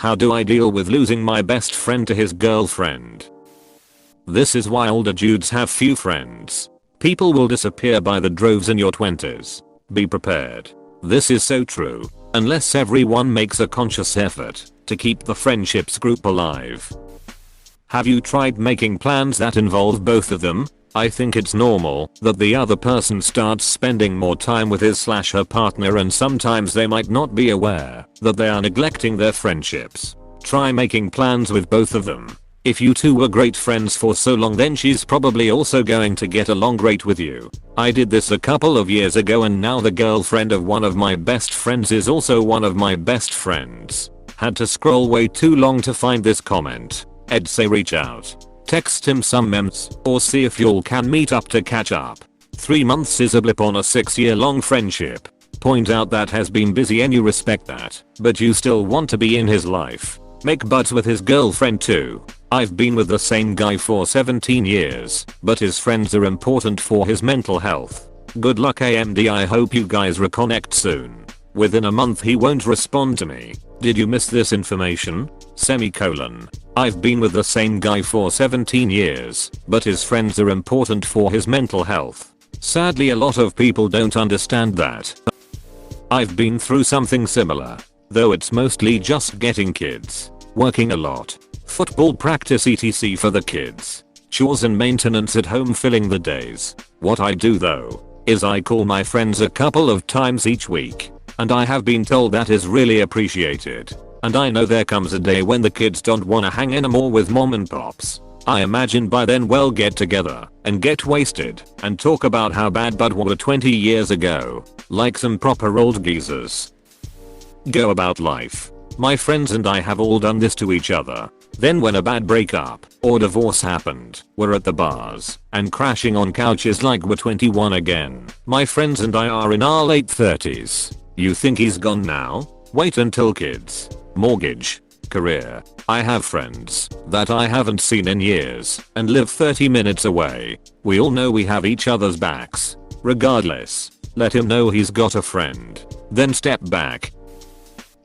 How do I deal with losing my best friend to his girlfriend? This is why older dudes have few friends. People will disappear by the droves in your 20s. Be prepared. This is so true. Unless everyone makes a conscious effort to keep the friendships group alive. Have you tried making plans that involve both of them? I think it's normal that the other person starts spending more time with his/her partner, and sometimes they might not be aware that they are neglecting their friendships. Try making plans with both of them. If you two were great friends for so long, then she's probably also going to get along great with you. I did this a couple of years ago, and now the girlfriend of one of my best friends is also one of my best friends. Had to scroll way too long to find this comment. I'd say reach out. Text him some memes or see if y'all can meet up to catch up. 3 months is a blip on a 6-year long friendship. Point out that has been busy and you respect that, but you still want to be in his life. Make buds with his girlfriend too. I've been with the same guy for 17 years, but his friends are important for his mental health. Good luck AMD, I hope you guys reconnect soon. Within a month he won't respond to me. Did you miss this information? Semicolon. I've been with the same guy for 17 years, but his friends are important for his mental health. Sadly, a lot of people don't understand that. I've been through something similar, though it's mostly just getting kids, working a lot, football practice etc for the kids, chores and maintenance at home filling the days. What I do though, is I call my friends a couple of times each week, and I have been told that is really appreciated. And I know there comes a day when the kids don't wanna hang anymore with mom and pops. I imagine by then we'll get together and get wasted and talk about how bad bud were 20 years ago, like some proper old geezers. Go about life. My friends and I have all done this to each other. Then when a bad breakup or divorce happened, we're at the bars and crashing on couches like we're 21 again. My friends and I are in our late 30s. You think he's gone now? Wait until kids, mortgage, career. I have friends that I haven't seen in years and live 30 minutes away. We all know we have each other's backs. Regardless, let him know he's got a friend. Then step back.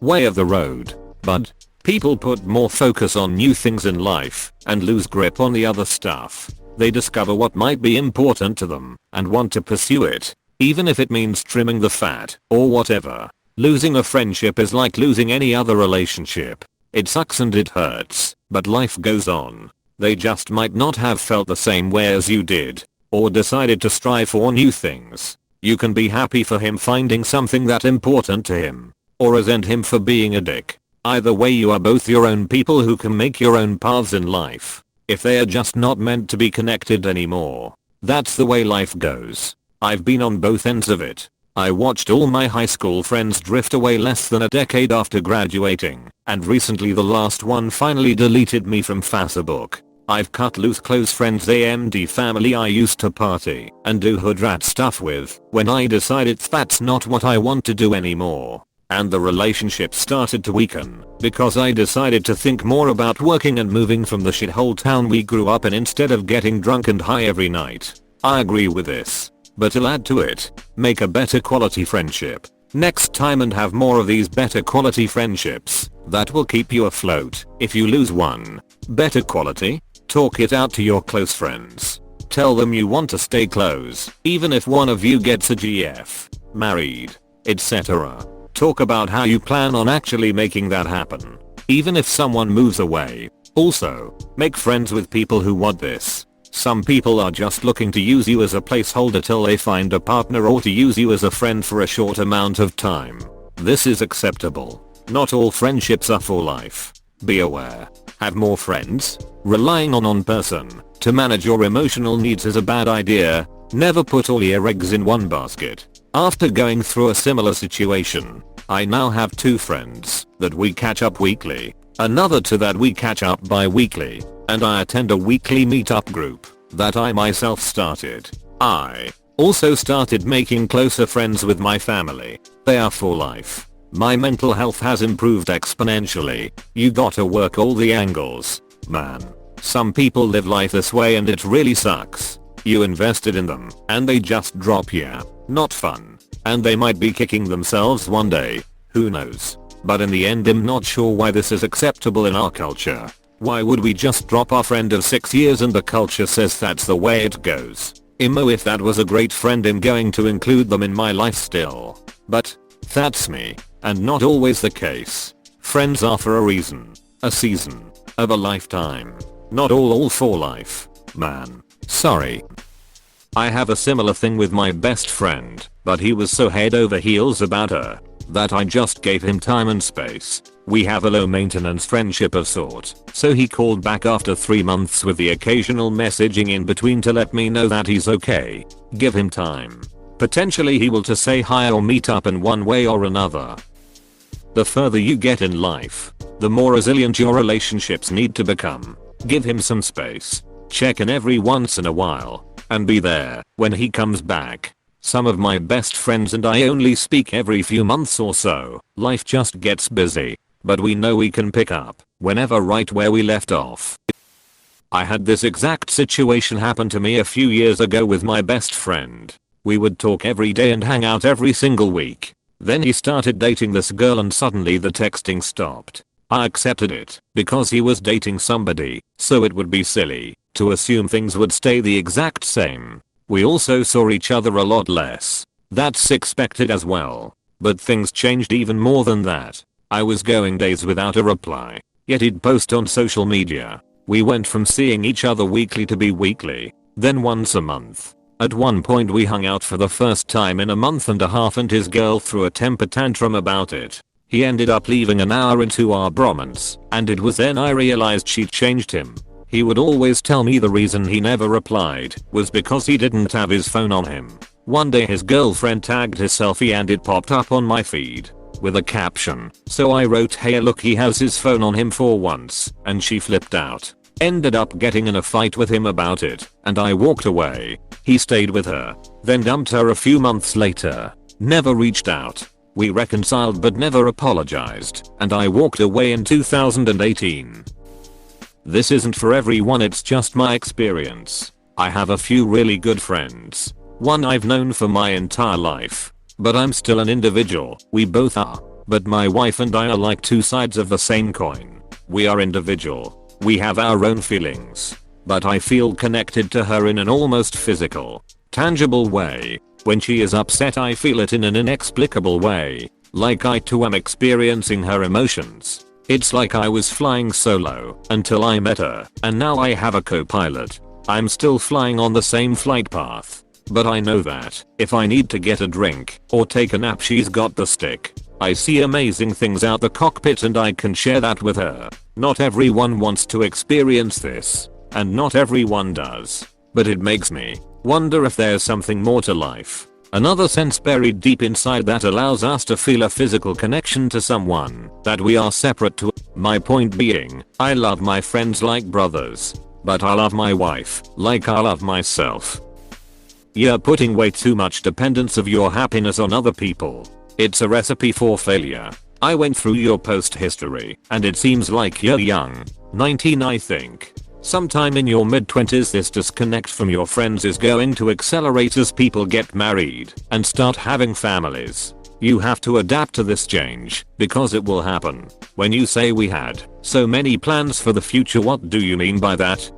Way of the road, bud. People put more focus on new things in life and lose grip on the other stuff. They discover what might be important to them and want to pursue it, even if it means trimming the fat or whatever. Losing a friendship is like losing any other relationship. It sucks and it hurts, but life goes on. They just might not have felt the same way as you did, or decided to strive for new things. You can be happy for him finding something that important to him, or resent him for being a dick. Either way, you are both your own people who can make your own paths in life. If they are just not meant to be connected anymore, that's the way life goes. I've been on both ends of it. I watched all my high school friends drift away less than a decade after graduating, and recently the last one finally deleted me from Facebook. I've cut loose close friends, AMD family I used to party and do hood rat stuff with when I decided that's not what I want to do anymore. And the relationship started to weaken because I decided to think more about working and moving from the shithole town we grew up in instead of getting drunk and high every night. I agree with this, but I'll add to it, make a better quality friendship next time and have more of these better quality friendships that will keep you afloat. If you lose one, better quality, talk it out to your close friends. Tell them you want to stay close, even if one of you gets a GF, married, etc. Talk about how you plan on actually making that happen, even if someone moves away. Also, make friends with people who want this. Some people are just looking to use you as a placeholder till they find a partner, or to use you as a friend for a short amount of time. This is acceptable. Not all friendships are for life. Be aware. Have more friends? Relying on one person to manage your emotional needs is a bad idea. Never put all your eggs in one basket. After going through a similar situation, I now have 2 friends that we catch up weekly, another 2 that we catch up bi-weekly, and I attend a weekly meetup group that I myself started. I also started making closer friends with my family. They are for life. My mental health has improved exponentially. You gotta work all the angles, man. Some people live life this way and it really sucks. You invested in them and they just drop you. Not fun. And they might be kicking themselves one day. Who knows? But in the end I'm not sure why this is acceptable in our culture. Why would we just drop our friend of 6 years and the culture says that's the way it goes? If that was a great friend I'm going to include them in my life still. But that's me, and not always the case. Friends are for a reason, a season, of a lifetime. Not all for life, man. Sorry. I have a similar thing with my best friend, but he was so head over heels about her that I just gave him time and space. We have a low maintenance friendship of sort, so he called back after 3 months with the occasional messaging in between to let me know that he's okay. Give him time. Potentially he will to say hi or meet up in one way or another. The further you get in life, the more resilient your relationships need to become. Give him some space. Check in every once in a while, and be there when he comes back. Some of my best friends and I only speak every few months or so. Life just gets busy, but we know we can pick up whenever right where we left off. I had this exact situation happen to me a few years ago with my best friend. We would talk every day and hang out every single week. Then he started dating this girl and suddenly the texting stopped. I accepted it because he was dating somebody, so it would be silly to assume things would stay the exact same. We also saw each other a lot less. That's expected as well. But things changed even more than that. I was going days without a reply, yet he'd post on social media. We went from seeing each other weekly to be weekly, then once a month. At one point we hung out for the first time in a month and a half and his girl threw a temper tantrum about it. He ended up leaving an hour into our bromance, and it was then I realized she'd changed him. He would always tell me the reason he never replied was because he didn't have his phone on him. One day his girlfriend tagged his selfie and it popped up on my feed with a caption. So I wrote, "Hey look, he has his phone on him for once," and she flipped out. Ended up getting in a fight with him about it, and I walked away. He stayed with her, then dumped her a few months later. Never reached out. We reconciled but never apologized, and I walked away in 2018. This isn't for everyone, it's just my experience. I have a few really good friends. One I've known for my entire life. But I'm still an individual. We both are. But my wife and I are like two sides of the same coin. We are individual. We have our own feelings. But I feel connected to her in an almost physical, tangible way. When she is upset I feel it in an inexplicable way. Like I too am experiencing her emotions. It's like I was flying solo until I met her, and now I have a co-pilot. I'm still flying on the same flight path. But I know that if I need to get a drink or take a nap she's got the stick. I see amazing things out the cockpit and I can share that with her. Not everyone wants to experience this, and not everyone does. But it makes me wonder if there's something more to life. Another sense buried deep inside that allows us to feel a physical connection to someone that we are separate to. My point being, I love my friends like brothers, but I love my wife like I love myself. You're putting way too much dependence of your happiness on other people. It's a recipe for failure. I went through your post history and it seems like you're young. 19 I think. Sometime in your mid-20s this disconnect from your friends is going to accelerate as people get married and start having families. You have to adapt to this change because it will happen. When you say we had so many plans for the future, what do you mean by that?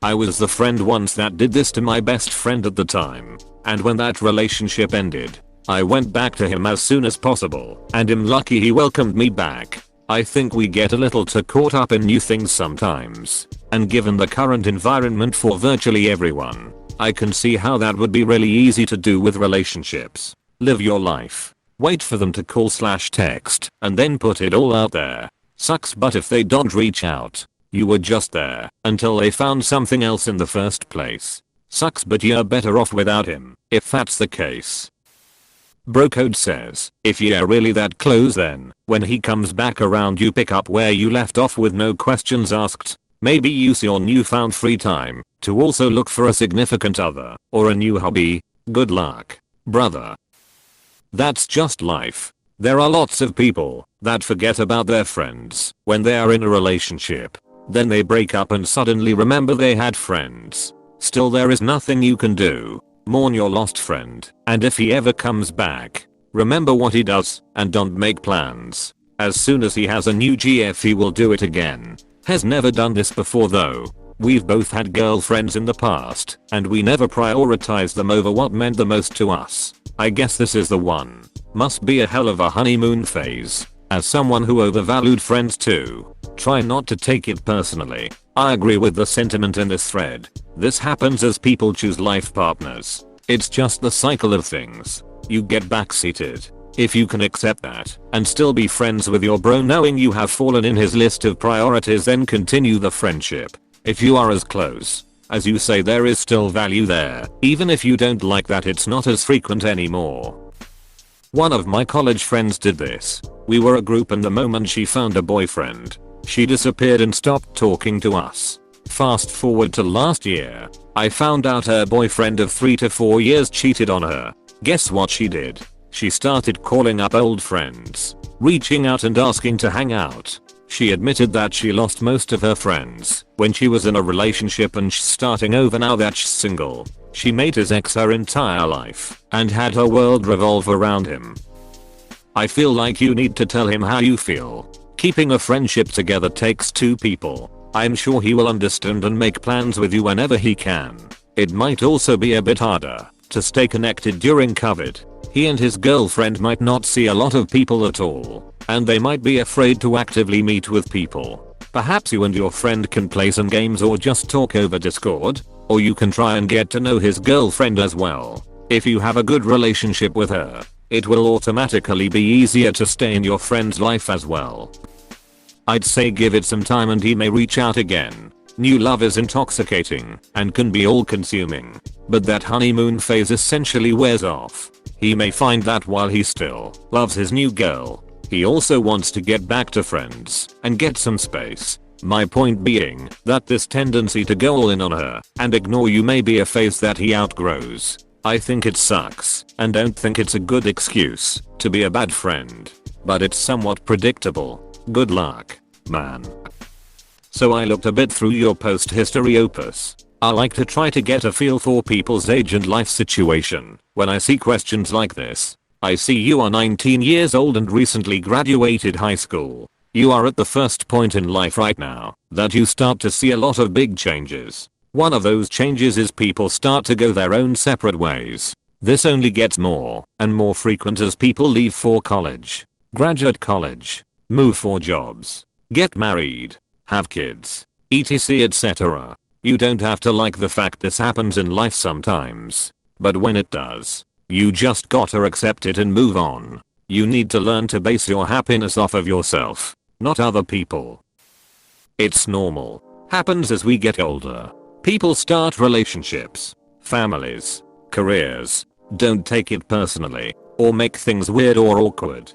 I was the friend once that did this to my best friend at the time, and when that relationship ended, I went back to him as soon as possible, and I'm lucky he welcomed me back. I think we get a little too caught up in new things sometimes, and given the current environment for virtually everyone, I can see how that would be really easy to do with relationships. Live your life. Wait for them to call/text, and then put it all out there. Sucks, but if they don't reach out, you were just there until they found something else in the first place. Sucks, but you're better off without him, if that's the case. Brocode says, if you're really that close then, when he comes back around you pick up where you left off with no questions asked. Maybe use your newfound free time to also look for a significant other or a new hobby. Good luck, brother. That's just life. There are lots of people that forget about their friends when they are in a relationship. Then they break up and suddenly remember they had friends. Still, there is nothing you can do. Mourn your lost friend, and if he ever comes back, remember what he does and don't make plans. As soon as he has a new GF he will do it again. Has never done this before though. We've both had girlfriends in the past, and we never prioritized them over what meant the most to us. I guess this is the one. Must be a hell of a honeymoon phase. As someone who overvalued friends too, try not to take it personally. I agree with the sentiment in this thread. This happens as people choose life partners. It's just the cycle of things. You get backseated. If you can accept that and still be friends with your bro knowing you have fallen in his list of priorities, then continue the friendship. If you are as close as you say, there is still value there, even if you don't like that it's not as frequent anymore. One of my college friends did this. We were a group and the moment she found a boyfriend, she disappeared and stopped talking to us. Fast forward to last year, I found out her boyfriend of 3 to 4 years cheated on her. Guess what she did? She started calling up old friends, reaching out and asking to hang out. She admitted that she lost most of her friends when she was in a relationship and she's starting over now that she's single. She made his ex her entire life and had her world revolve around him. I feel like you need to tell him how you feel. Keeping a friendship together takes two people. I'm sure he will understand and make plans with you whenever he can. It might also be a bit harder to stay connected during COVID. He and his girlfriend might not see a lot of people at all, and they might be afraid to actively meet with people. Perhaps you and your friend can play some games or just talk over Discord, or you can try and get to know his girlfriend as well. If you have a good relationship with her, it will automatically be easier to stay in your friend's life as well. I'd say give it some time and he may reach out again. New love is intoxicating and can be all consuming, but that honeymoon phase essentially wears off. He may find that while he still loves his new girl, he also wants to get back to friends and get some space. My point being that this tendency to go all in on her and ignore you may be a phase that he outgrows. I think it sucks and don't think it's a good excuse to be a bad friend, but it's somewhat predictable. Good luck, man. So I looked a bit through your post history opus. I like to try to get a feel for people's age and life situation when I see questions like this. I see you are 19 years old and recently graduated high school. You are at the first point in life right now that you start to see a lot of big changes. One of those changes is people start to go their own separate ways. This only gets more and more frequent as people leave for college, graduate college, move for jobs, get married, have kids, etc etc. You don't have to like the fact this happens in life sometimes, but when it does, you just gotta accept it and move on. You need to learn to base your happiness off of yourself, not other people. It's normal. Happens as we get older. People start relationships, families, careers. Don't take it personally, or make things weird or awkward.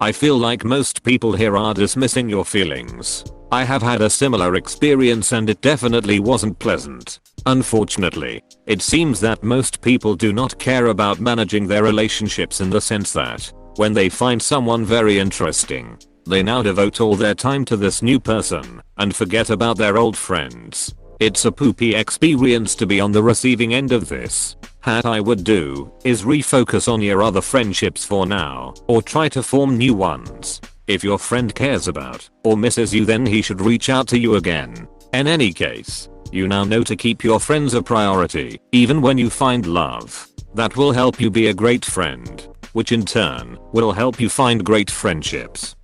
I feel like most people here are dismissing your feelings. I have had a similar experience and it definitely wasn't pleasant. Unfortunately, it seems that most people do not care about managing their relationships in the sense that, when they find someone very interesting, they now devote all their time to this new person and forget about their old friends. It's a poopy experience to be on the receiving end of this. What I would do is refocus on your other friendships for now, or try to form new ones. If your friend cares about or misses you, then he should reach out to you again. In any case, you now know to keep your friends a priority, even when you find love. That will help you be a great friend, which in turn will help you find great friendships.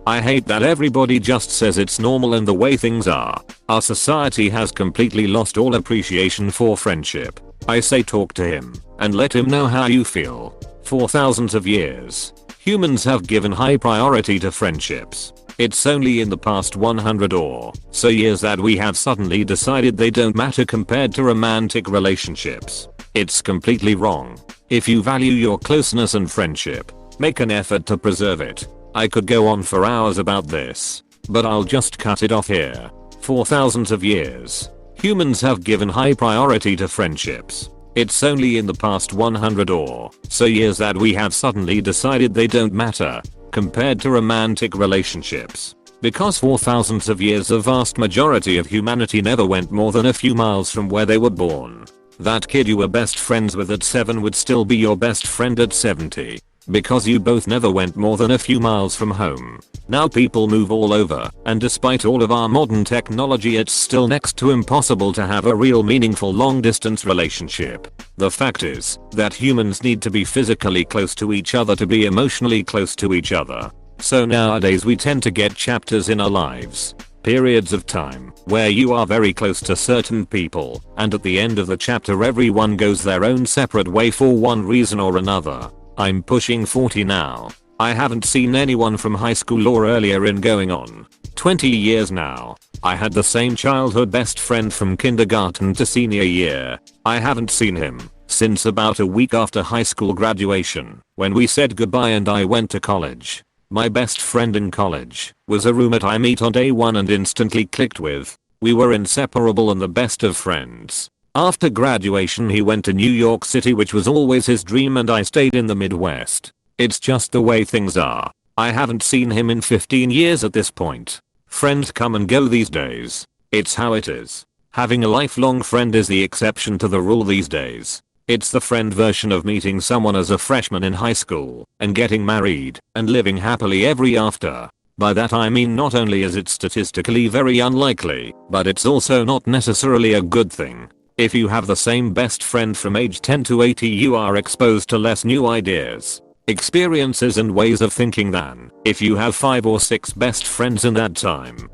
I hate that everybody just says it's normal and the way things are. Our society has completely lost all appreciation for friendship. I say talk to him and let him know how you feel. For thousands of years, humans have given high priority to friendships. It's only in the past 100 or so years that we have suddenly decided they don't matter compared to romantic relationships. It's completely wrong. If you value your closeness and friendship, make an effort to preserve it. I could go on for hours about this, but I'll just cut it off here. For thousands of years, humans have given high priority to friendships. It's only in the past 100 or so years that we have suddenly decided they don't matter compared to romantic relationships. Because for thousands of years the vast majority of humanity never went more than a few miles from where they were born. That kid you were best friends with at 7 would still be your best friend at 70. because you both never went more than a few miles from home. Now people move all over, and despite all of our modern technology, it's still next to impossible to have a real meaningful long distance relationship. The fact is that humans need to be physically close to each other to be emotionally close to each other. So nowadays we tend to get chapters in our lives, periods of time, where you are very close to certain people, and at the end of the chapter everyone goes their own separate way for one reason or another. I'm pushing 40 now. I haven't seen anyone from high school or earlier in going on 20 years now. I had the same childhood best friend from kindergarten to senior year. I haven't seen him since about a week after high school graduation, when we said goodbye and I went to college. My best friend in college was a roommate I meet on day one and instantly clicked with. We were inseparable and the best of friends. After graduation he went to New York City, which was always his dream, and I stayed in the Midwest. It's just the way things are. I haven't seen him in 15 years at this point. Friends come and go these days. It's how it is. Having a lifelong friend is the exception to the rule these days. It's the friend version of meeting someone as a freshman in high school and getting married and living happily ever after. By that I mean not only is it statistically very unlikely, but it's also not necessarily a good thing. If you have the same best friend from age 10 to 80, you are exposed to less new ideas, experiences and ways of thinking than if you have 5 or 6 best friends in that time.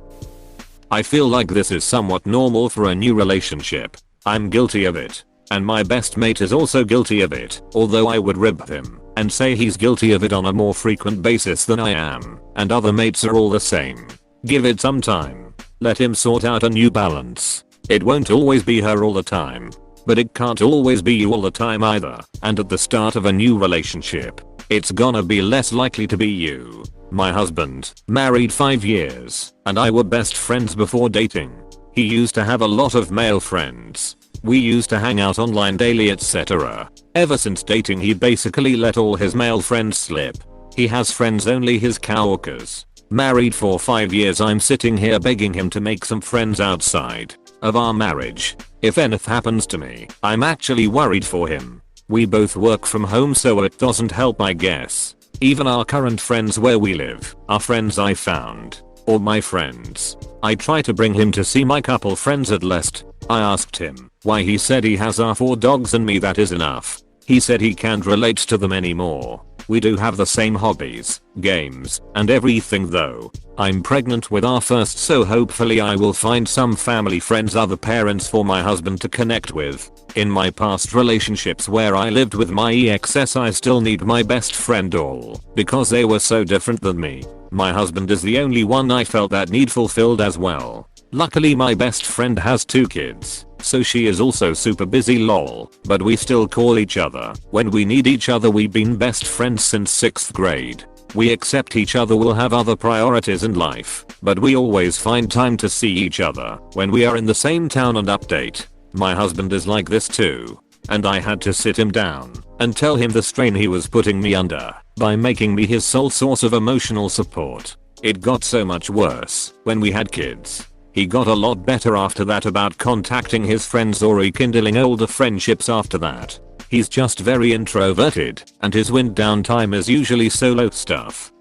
I feel like this is somewhat normal for a new relationship. I'm guilty of it. And my best mate is also guilty of it, although I would rib him and say he's guilty of it on a more frequent basis than I am, and other mates are all the same. Give it some time. Let him sort out a new balance. It won't always be her all the time, but it can't always be you all the time either, and at the start of a new relationship, it's gonna be less likely to be you. My husband, married 5 years, and I were best friends before dating. He used to have a lot of male friends. We used to hang out online daily, etc. Ever since dating he basically let all his male friends slip. He has friends only his coworkers. Married for 5 years, I'm sitting here begging him to make some friends outside of our marriage. If anything happens to me, I'm actually worried for him. We both work from home, so it doesn't help, I guess. Even our current friends where we live are friends I found, or my friends. I try to bring him to see my couple friends at least. I asked him why. He said he has our 4 dogs and me, that is enough. He said he can't relate to them anymore. We do have the same hobbies, games, and everything though. I'm pregnant with our first, so hopefully I will find some family friends, other parents for my husband to connect with. In my past relationships where I lived with my exes, I still need my best friend all because they were so different than me. My husband is the only one I felt that need fulfilled as well. Luckily my best friend has 2 kids, so she is also super busy lol, but we still call each other when we need each other. We've been best friends since 6th grade. We accept each other will have other priorities in life, but we always find time to see each other when we are in the same town and update. My husband is like this too, and I had to sit him down and tell him the strain he was putting me under by making me his sole source of emotional support. It got so much worse when we had kids. He got a lot better after that about contacting his friends or rekindling older friendships after that. He's just very introverted, and his wind down time is usually solo stuff.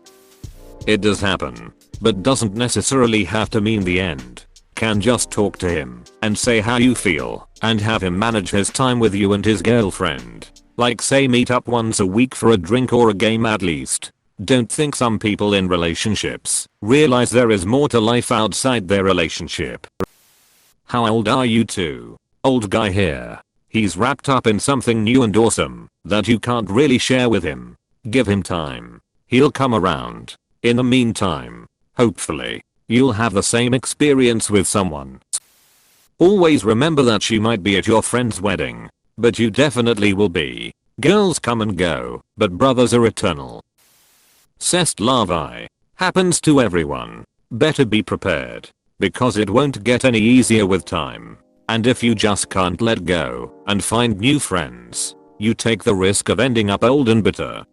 It does happen, but doesn't necessarily have to mean the end. Can just talk to him and say how you feel and have him manage his time with you and his girlfriend. Like say meet up once a week for a drink or a game at least. Don't think some people in relationships realize there is more to life outside their relationship. How old are you two? Old guy here. He's wrapped up in something new and awesome that you can't really share with him. Give him time. He'll come around. In the meantime, hopefully, you'll have the same experience with someone. Always remember that she might be at your friend's wedding, but you definitely will be. Girls come and go, but brothers are eternal. C'est la vie. Happens to everyone. Better be prepared, because it won't get any easier with time. And if you just can't let go and find new friends, you take the risk of ending up old and bitter.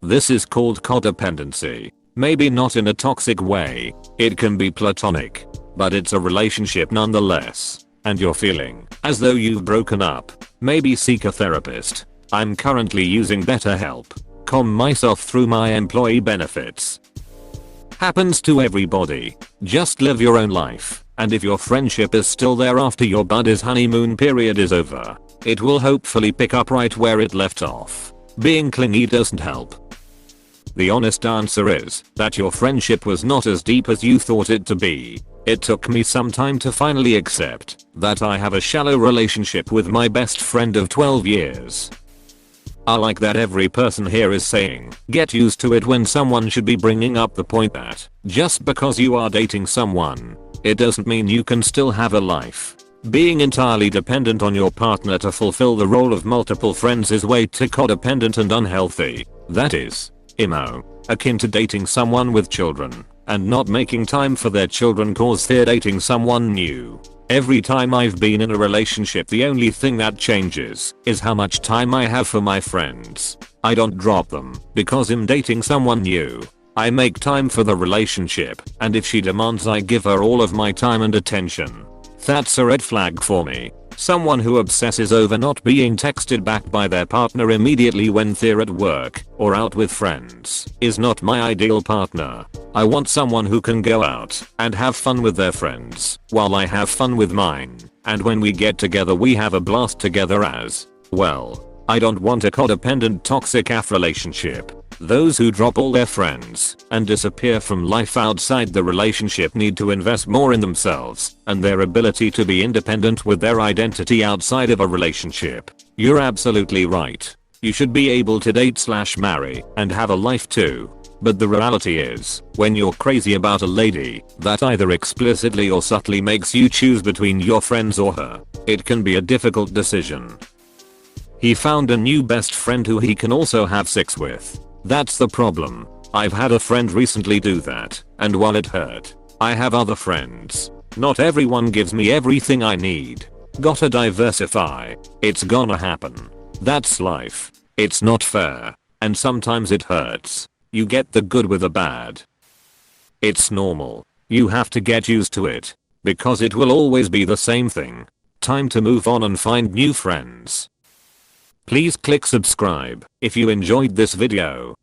This is called codependency. Maybe not in a toxic way. It can be platonic, but it's a relationship nonetheless. And you're feeling as though you've broken up. Maybe seek a therapist. I'm currently using BetterHelp. Calm myself through my employee benefits. Happens to everybody. Just live your own life, and if your friendship is still there after your buddy's honeymoon period is over, it will hopefully pick up right where it left off. Being clingy doesn't help. The honest answer is that your friendship was not as deep as you thought it to be. It took me some time to finally accept that I have a shallow relationship with my best friend of 12 years. I like that every person here is saying, get used to it, when someone should be bringing up the point that just because you are dating someone, it doesn't mean you can still have a life. Being entirely dependent on your partner to fulfill the role of multiple friends is way too codependent and unhealthy. That is emo, akin to dating someone with children and not making time for their children cause they're dating someone new. Every time I've been in a relationship, the only thing that changes is how much time I have for my friends. I don't drop them because I'm dating someone new. I make time for the relationship, and if she demands I give her all of my time and attention. That's a red flag for me. Someone who obsesses over not being texted back by their partner immediately when they're at work or out with friends is not my ideal partner. I want someone who can go out and have fun with their friends while I have fun with mine, and when we get together we have a blast together as well. I don't want a codependent toxic AF relationship. Those who drop all their friends and disappear from life outside the relationship need to invest more in themselves and their ability to be independent with their identity outside of a relationship. You're absolutely right. You should be able to date/marry and have a life too. But the reality is, when you're crazy about a lady that either explicitly or subtly makes you choose between your friends or her, it can be a difficult decision. He found a new best friend who he can also have sex with. That's the problem. I've had a friend recently do that, and while it hurt, I have other friends. Not everyone gives me everything I need. Gotta diversify. It's gonna happen. That's life. It's not fair. And sometimes it hurts. You get the good with the bad. It's normal. You have to get used to it. Because it will always be the same thing. Time to move on and find new friends. Please click subscribe if you enjoyed this video.